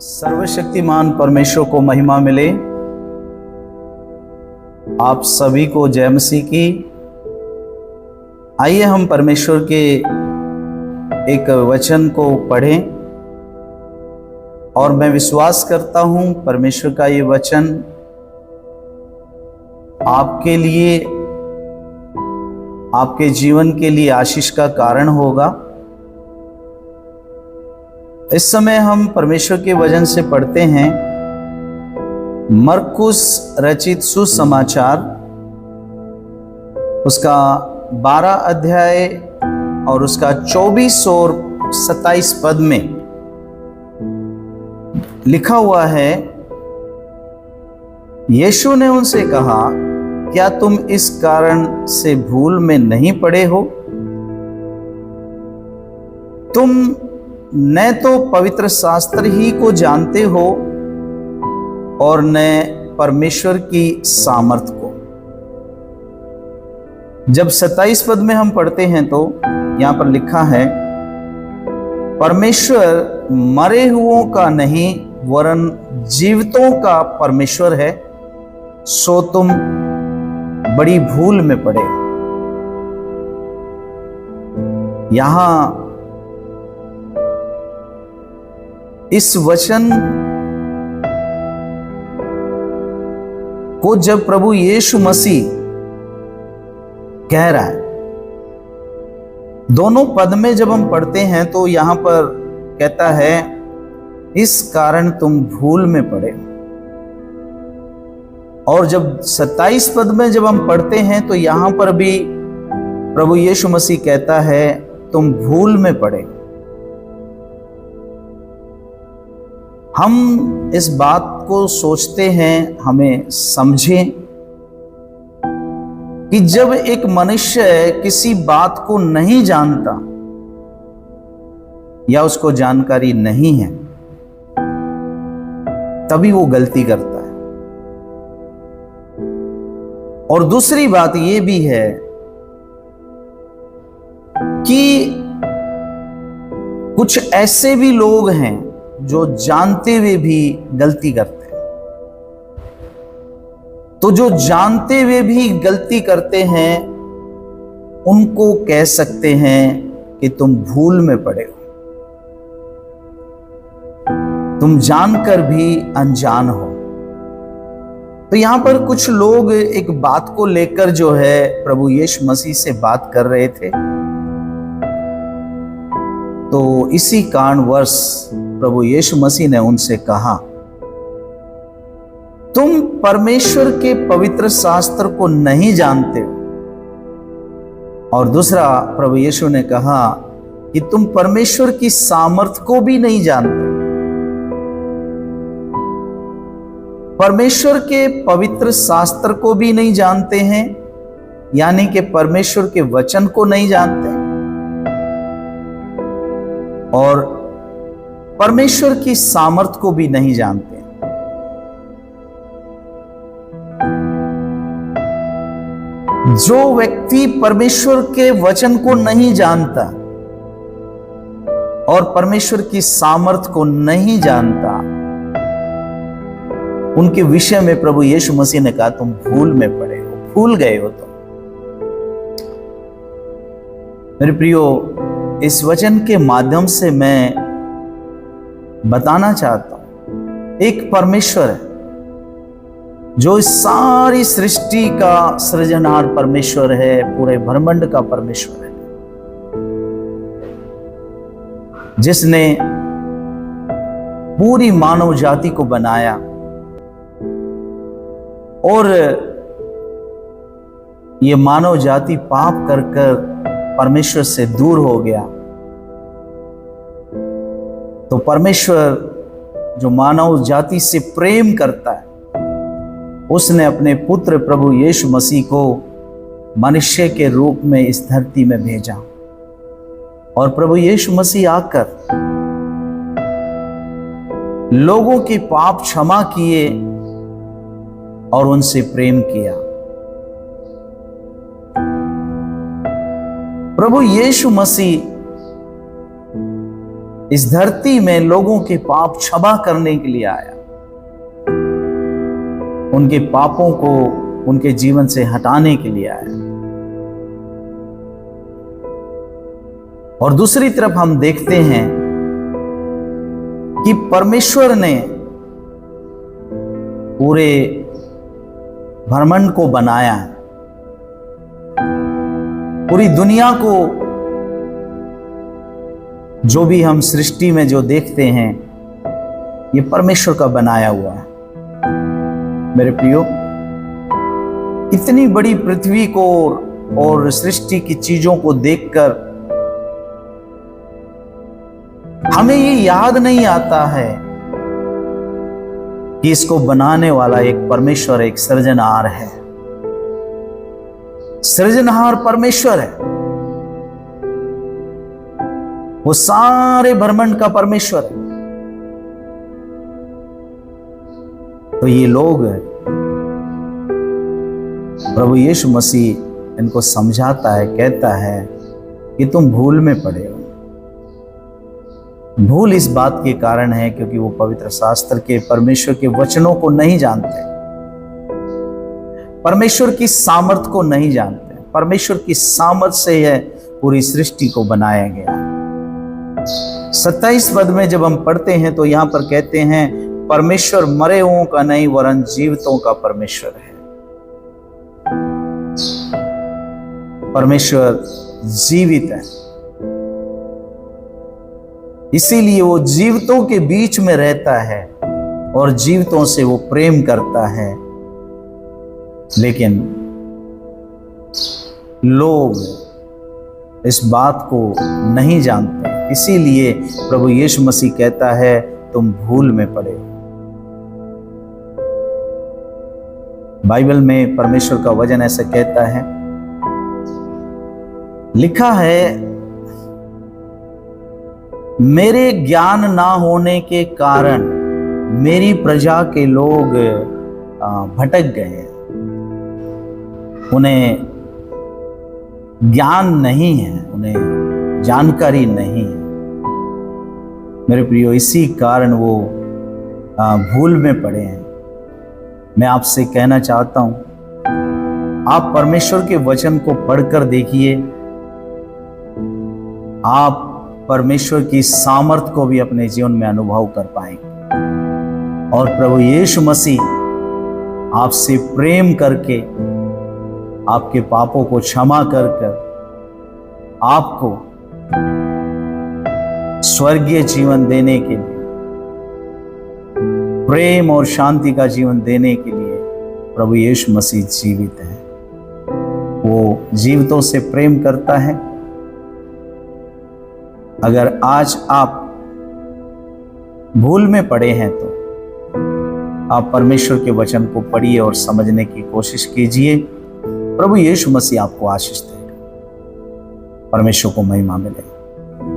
सर्वशक्तिमान परमेश्वर को महिमा मिले। आप सभी को जय मसीह की। आइए हम परमेश्वर के एक वचन को पढ़ें और मैं विश्वास करता हूं परमेश्वर का ये वचन आपके लिए, आपके जीवन के लिए आशीष का कारण होगा। इस समय हम परमेश्वर के वचन से पढ़ते हैं मरकुस रचित सुसमाचार, उसका 12 अध्याय और उसका 24 और 27 पद में लिखा हुआ है, यीशु ने उनसे कहा, क्या तुम इस कारण से भूल में नहीं पड़े हो? तुम न तो पवित्र शास्त्र ही को जानते हो और न परमेश्वर की सामर्थ को। जब 27 पद में हम पढ़ते हैं तो यहां पर लिखा है, परमेश्वर मरे हुओं का नहीं वरन जीवितों का परमेश्वर है, सो तुम बड़ी भूल में पड़े। यहां इस वचन को जब प्रभु यीशु मसीह कह रहा है, दोनों पद में जब हम पढ़ते हैं तो यहां पर कहता है, इस कारण तुम भूल में पड़े। और जब 27 पद में जब हम पढ़ते हैं तो यहां पर भी प्रभु यीशु मसीह कहता है, तुम भूल में पड़े। हम इस बात को सोचते हैं, हमें समझें कि जब एक मनुष्य किसी बात को नहीं जानता या उसको जानकारी नहीं है, तभी वो गलती करता है। और दूसरी बात यह भी है कि कुछ ऐसे भी लोग हैं जो जानते हुए भी गलती करते हैं। तो जो जानते हुए भी गलती करते हैं उनको कह सकते हैं कि तुम भूल में पड़े हो, तुम जानकर भी अनजान हो। तो यहां पर कुछ लोग एक बात को लेकर जो है प्रभु यीशु मसीह से बात कर रहे थे। तो इसी कारणवश प्रभु यीशु मसीह ने उनसे कहा, तुम परमेश्वर के पवित्र शास्त्र को नहीं जानते हो। और दूसरा प्रभु यीशु ने कहा कि तुम परमेश्वर की सामर्थ को भी नहीं जानते। परमेश्वर के पवित्र शास्त्र को भी नहीं जानते हैं, यानी कि परमेश्वर के वचन को नहीं जानते और परमेश्वर की सामर्थ को भी नहीं जानते। जो व्यक्ति परमेश्वर के वचन को नहीं जानता और परमेश्वर की सामर्थ को नहीं जानता, उनके विषय में प्रभु यीशु मसीह ने कहा, तुम भूल में पड़े हो, भूल गए हो तुम। मेरे प्रियो, इस वचन के माध्यम से मैं बताना चाहता हूं, एक परमेश्वर है जो इस सारी सृष्टि का सृजनहार परमेश्वर है, पूरे ब्रह्मांड का परमेश्वर है, जिसने पूरी मानव जाति को बनाया और ये मानव जाति पाप कर कर परमेश्वर से दूर हो गया। तो परमेश्वर जो मानव जाति से प्रेम करता है, उसने अपने पुत्र प्रभु यीशु मसीह को मनुष्य के रूप में इस धरती में भेजा। और प्रभु यीशु मसीह आकर लोगों के पाप क्षमा किए और उनसे प्रेम किया। प्रभु यीशु मसीह इस धरती में लोगों के पाप क्षमा करने के लिए आया, उनके पापों को उनके जीवन से हटाने के लिए आया। और दूसरी तरफ हम देखते हैं कि परमेश्वर ने पूरे ब्रह्मांड को बनाया, पूरी दुनिया को, जो भी हम सृष्टि में जो देखते हैं ये परमेश्वर का बनाया हुआ है। मेरे प्रियो, इतनी बड़ी पृथ्वी को और सृष्टि की चीजों को देखकर हमें ये याद नहीं आता है कि इसको बनाने वाला एक परमेश्वर, एक सृजनहार है। सृजनहार परमेश्वर है, वो सारे ब्रह्मांड का परमेश्वर है। तो ये लोग प्रभु यीशु मसीह इनको समझाता है, कहता है कि तुम भूल में पड़े हो। भूल इस बात के कारण है क्योंकि वो पवित्र शास्त्र के परमेश्वर के वचनों को नहीं जानते, परमेश्वर की सामर्थ को नहीं जानते। परमेश्वर की सामर्थ से है पूरी सृष्टि को बनाया गया। 27 पद में जब हम पढ़ते हैं तो यहां पर कहते हैं, परमेश्वर मरे हुओं का नहीं वरन जीवितों का परमेश्वर है। परमेश्वर जीवित है, इसीलिए वो जीवितों के बीच में रहता है और जीवितों से वो प्रेम करता है। लेकिन लोग इस बात को नहीं जानते, इसीलिए प्रभु यीशु मसीह कहता है तुम भूल में पड़े हो। बाइबल में परमेश्वर का वचन ऐसा कहता है, लिखा है, मेरे ज्ञान ना होने के कारण मेरी प्रजा के लोग भटक गए, उन्हें ज्ञान नहीं है, उन्हें जानकारी नहीं है। मेरे प्रियो, इसी कारण वो भूल में पड़े हैं। मैं आपसे कहना चाहता हूं, आप परमेश्वर के वचन को पढ़कर देखिए, आप परमेश्वर की सामर्थ को भी अपने जीवन में अनुभव कर पाएंगे। और प्रभु यीशु मसीह आपसे प्रेम करके, आपके पापों को क्षमा कर आपको स्वर्गीय जीवन देने के लिए, प्रेम और शांति का जीवन देने के लिए प्रभु यीशु मसीह जीवित है। वो जीवितों से प्रेम करता है। अगर आज आप भूल में पड़े हैं तो आप परमेश्वर के वचन को पढ़िए और समझने की कोशिश कीजिए। प्रभु यीशु मसीह आपको आशीष देगा। परमेश्वर को महिमा मिले।